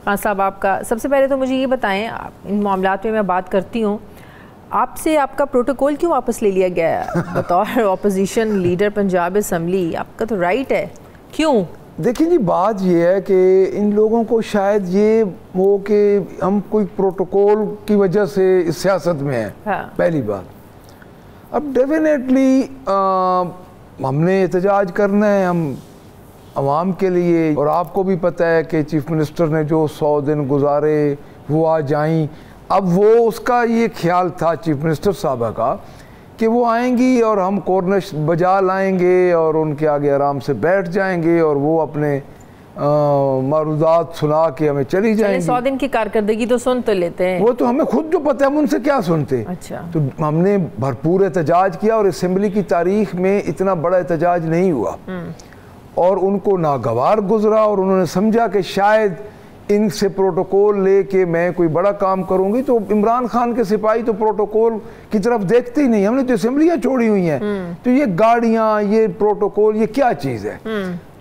خان صاحب آپ کا سب سے پہلے تو مجھے یہ بتائیں، ان معاملات میں بات کرتی ہوں، آپ سے آپ کا پروٹوکول کیوں واپس لے لیا گیا ہے بطور اپوزیشن لیڈر پنجاب اسمبلی؟ آپ کا تو رائٹ ہے، کیوں؟ دیکھیں جی، بات یہ ہے کہ ان لوگوں کو شاید یہ ہو کہ ہم کوئی پروٹوکول کی وجہ سے اس سیاست میں ہیں، پہلی بات۔ اب ڈیفینیٹلی ہم نے احتجاج کرنا ہے، ہم عوام کے لیے، اور آپ کو بھی پتہ ہے کہ چیف منسٹر نے جو 100 دن گزارے وہ آج آئیں۔ اب وہ اس کا یہ خیال تھا چیف منسٹر صاحبہ کا کہ وہ آئیں گی اور ہم کورنش بجا لائیں گے اور ان کے آگے آرام سے بیٹھ جائیں گے اور وہ اپنے معروضات سنا کے ہمیں چلی جائیں گی۔ 100 دن کی کارکردگی تو سن تو لیتے ہیں، وہ تو ہمیں خود جو پتہ ہے ہم ان سے کیا سنتے۔ تو ہم نے بھرپور احتجاج کیا، اور اسمبلی کی تاریخ میں اتنا بڑا احتجاج نہیں ہوا، اور ان کو ناگوار گزرا، اور انہوں نے سمجھا کہ شاید ان سے پروٹوکول لے کے میں کوئی بڑا کام کروں گی۔ تو عمران خان کے سپاہی تو پروٹوکول کی طرف دیکھتے ہی نہیں، ہم نے تو اسمبلیاں چھوڑی ہوئی ہیں، تو یہ گاڑیاں، یہ پروٹوکول، یہ کیا چیز ہے؟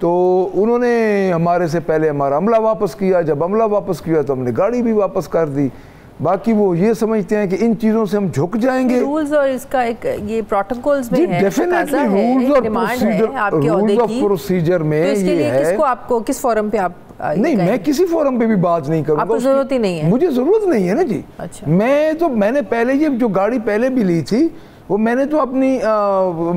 تو انہوں نے ہمارے سے پہلے ہمارا عملہ واپس کیا، جب عملہ واپس کیا تو ہم نے گاڑی بھی واپس کر دی۔ باقی وہ یہ سمجھتے ہیں کہ ان چیزوں سے ہم جھک جائیں گے۔ رولز اور اس کا ایک یہ پروٹوکولز میں ہے، ڈیفینیٹلی رولز اور پروسیجر میں تو اس کے لیے کس کو، آپ کو کس فورم پہ آپ؟ نہیں، میں کسی فورم پہ بھی بات نہیں کروں گا، آپ کو ضرورت ہی نہیں ہے، مجھے ضرورت نہیں ہے نا جی۔ میں نے پہلے یہ جو گاڑی پہلے بھی لی تھی وہ میں نے تو اپنی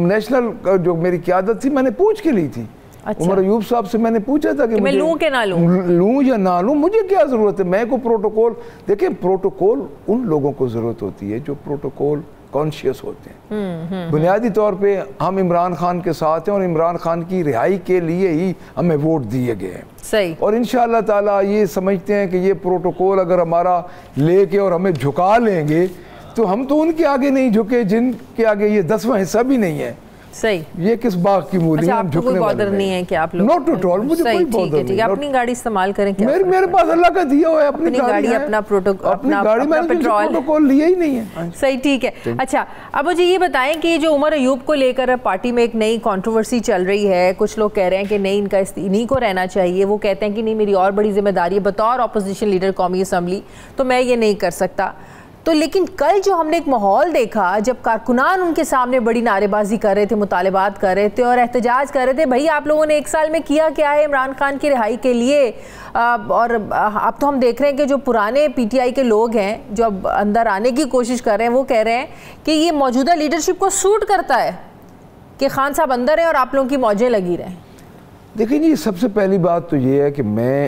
نیشنل جو میری قیادت تھی میں نے پوچھ کے لی تھی۔ عمر ایوب صاحب سے میں نے پوچھا تھا کہ میں لوں کہ نہ لوں، لوں یا نہ لوں، مجھے کیا ضرورت ہے؟ میں کو پروٹوکول، دیکھیں پروٹوکول ان لوگوں کو ضرورت ہوتی ہے جو پروٹوکول کانشیس ہوتے ہیں۔ بنیادی طور پہ ہم عمران خان کے ساتھ ہیں، اور عمران خان کی رہائی کے لیے ہی ہمیں ووٹ دیے گئے ہیں، صحیح، اور انشاءاللہ تعالیٰ یہ سمجھتے ہیں کہ یہ پروٹوکول اگر ہمارا لے کے اور ہمیں جھکا لیں گے تو ہم تو ان کے آگے نہیں جھکے جن کے آگے یہ 10واں حصہ بھی نہیں ہے۔ صحیح، یہ کس باغ کی مولی ہے؟ آپ کو کوئی بادر نہیں ہے کہ آپ لوگ نوٹ اٹ آل، مجھے کوئی بادر نہیں ہے، اپنی گاڑی استعمال کریں، میرے پاس اللہ کا دیا ہوا ہے، اپنی گاڑی، اپنا گاڑی، میں نے پروٹوکول لیا ہی نہیں ہے۔ صحیح، ٹھیک ہے۔ اچھا، اب مجھے یہ بتائیں کہ جو عمر ایوب کو لے کر پارٹی میں ایک نئی کنٹروورسی چل رہی ہے، کچھ لوگ کہہ رہے ہیں کہ نہیں، ان کا انہی کو رہنا چاہیے، وہ کہتے ہیں کہ نہیں، میری اور بڑی ذمہ داری ہے بطور اپوزیشن لیڈر قومی اسمبلی، تو میں یہ نہیں کر سکتا۔ تو لیکن کل جو ہم نے ایک ماحول دیکھا جب کارکنان ان کے سامنے بڑی نعرے بازی کر رہے تھے، مطالبات کر رہے تھے اور احتجاج کر رہے تھے، بھائی آپ لوگوں نے 1 سال میں کیا کیا ہے عمران خان کی رہائی کے لیے؟ اور اب تو ہم دیکھ رہے ہیں کہ جو پرانے پی ٹی آئی کے لوگ ہیں جو اب اندر آنے کی کوشش کر رہے ہیں، وہ کہہ رہے ہیں کہ یہ موجودہ لیڈرشپ کو سوٹ کرتا ہے کہ خان صاحب اندر ہیں اور آپ لوگوں کی موجیں لگی رہیں۔ دیکھیں جی، سب سے پہلی بات تو یہ ہے کہ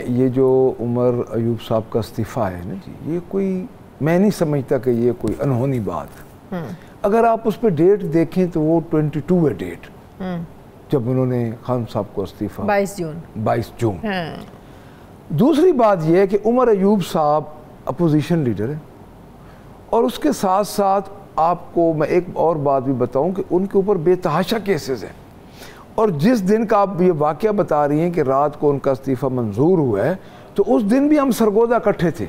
یہ جو عمر ایوب صاحب کا استعفیٰ ہے نا جی، یہ کوئی، میں نہیں سمجھتا کہ یہ کوئی انہونی بات۔ اگر آپ اس پہ ڈیٹ دیکھیں تو وہ 22 ہے ڈیٹ، جب انہوں نے خان صاحب کو استعفیٰ، 22 جون۔ دوسری بات یہ ہے کہ عمر ایوب صاحب اپوزیشن لیڈر ہے، اور اس کے ساتھ ساتھ آپ کو میں ایک اور بات بھی بتاؤں کہ ان کے اوپر بے تحاشا کیسز ہیں، اور جس دن کا آپ یہ واقعہ بتا رہی ہیں کہ رات کو ان کا استعفیٰ منظور ہوا ہے، تو اس دن بھی ہم سرگودا اکٹھے تھے۔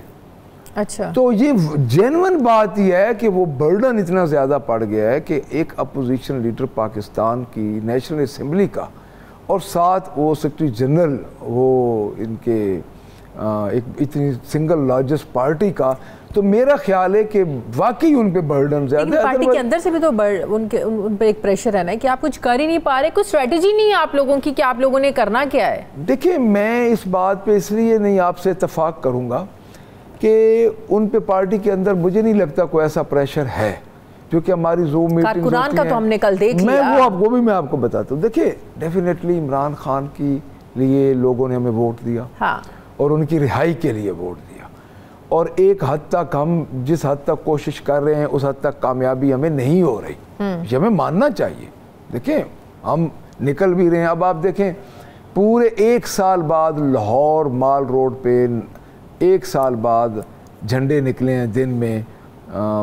اچھا، تو یہ جینون بات یہ ہے کہ وہ برڈن اتنا زیادہ پڑ گیا ہے کہ ایک اپوزیشن لیڈر پاکستان کی نیشنل اسمبلی کا، اور ساتھ وہ سیکرٹری جنرل، وہ ان کے ایک اتنی سنگل لارجسٹ پارٹی کا، تو میرا خیال ہے کہ واقعی ان پہ برڈن زیادہ ہے۔ پارٹی کے اندر سے بھی تو ان پہ ایک پریشر ہے نا کہ آپ کچھ کر ہی نہیں پا رہے، کوئی اسٹریٹجی نہیں ہے آپ لوگوں کی کہ آپ لوگوں نے کرنا کیا ہے۔ دیکھیں، میں اس بات پہ اس لیے نہیں آپ سے اتفاق کروں گا کہ ان پہ پارٹی کے اندر مجھے نہیں لگتا کوئی ایسا پریشر ہے، کیونکہ ہماری زوم میٹنگز ہوتی ہیں، کارکنان کا تو ہم نے کل دیکھ لیا، میں آپ کو بتاتا ہوں۔ دیکھیں، ڈیفینیٹلی عمران خان کے لیے لوگوں نے ہمیں ووٹ دیا، اور ان کی رہائی کے لیے ووٹ دیا، اور ایک حد تک ہم جس حد تک کوشش کر رہے ہیں اس حد تک کامیابی ہمیں نہیں ہو رہی، یہ ہمیں ماننا چاہیے۔ دیکھیں، ہم نکل بھی رہے ہیں، اب آپ دیکھیں پورے 1 سال بعد لاہور مال روڈ پہ 1 سال بعد جھنڈے نکلے ہیں دن میں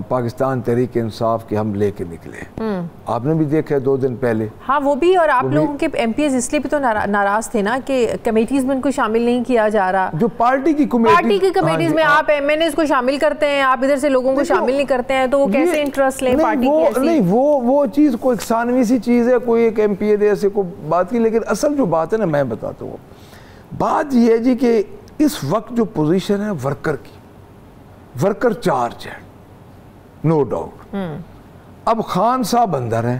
پاکستان تحریک انصاف کے، ہم لے کے نکلے، آپ نے بھی دیکھا 2 دن پہلے۔ ہاں، وہ بھی، اور آپ لوگوں کے ایم پی ایز اس لیے بھی تو ناراض تھے نا کہ کمیٹیز میں ان کو شامل نہیں کیا جا رہا، جو پارٹی کی کمیٹیز میں آپ ایم این ایز کو شامل کرتے ہیں، آپ ادھر سے لوگوں کو شامل نہیں کرتے ہیں، تو وہ کیسے انٹرسٹ لیں پارٹی کی؟ نہیں، وہ چیز کوئی ایک ثانوی سی چیز ہے، کوئی ایک ایم پی ایسے کو بات کی، لیکن اصل جو بات ہے نا میں بتاتا ہوں، بات یہ ہے جی کہ اس وقت جو پوزیشن ہے ورکر کی، ورکر چارج ہے، نو ڈاؤٹ. اب خان صاحب اندر ہیں،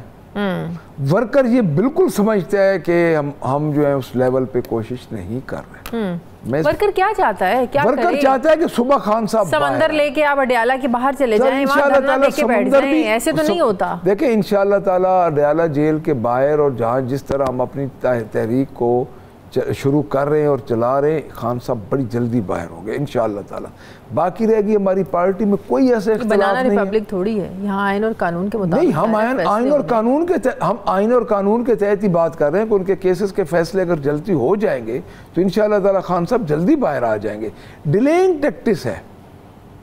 ورکر یہ بالکل سمجھتا ہے کہ ہم جو ہے اس لیول پہ کوشش نہیں کر رہے. ورکر کیا چاہتا ہے؟ ورکر چاہتا ہے کہ صبح خان صاحب سمندر لے کے آپ اڈیالہ کے باہر چلے جائیں، وہاں دھرنا دے کے بیٹھ جائیں، ایسے تو نہیں ہوتا. دیکھیں انشاءاللہ تعالیٰ اڈیالہ جیل کے باہر اور جہاں جس طرح ہم اپنی تحریک کو شروع کر رہے ہیں اور چلا رہے ہیں، خان صاحب بڑی جلدی باہر ہو گئے انشاءاللہ تعالیٰ. باقی رہ گئی ہماری پارٹی میں کوئی ایسا اختلاف نہیں ہے. بنانا ریپبلک تھوڑی ہے، یہاں آئین اور قانون کے مطابق نہیں، ہم آئین اور قانون کے تحت ہی بات کر رہے ہیں کہ ان کے کیسز کے فیصلے اگر جلدی ہو جائیں گے تو انشاءاللہ تعالیٰ خان صاحب جلدی باہر آ جائیں گے. ڈیلینگ ٹیکٹس ہے،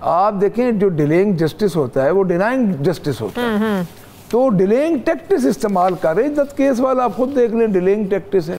آپ دیکھیں جو ڈیلینگ جسٹس ہوتا ہے وہ ڈینائنگ جسٹس ہوتا ہے. تو ڈیلینگ ٹیکٹس استعمال کر رہے ہیں. عدت کیس والا آپ خود دیکھ لیں، ڈیلینگ ٹیکٹس ہے.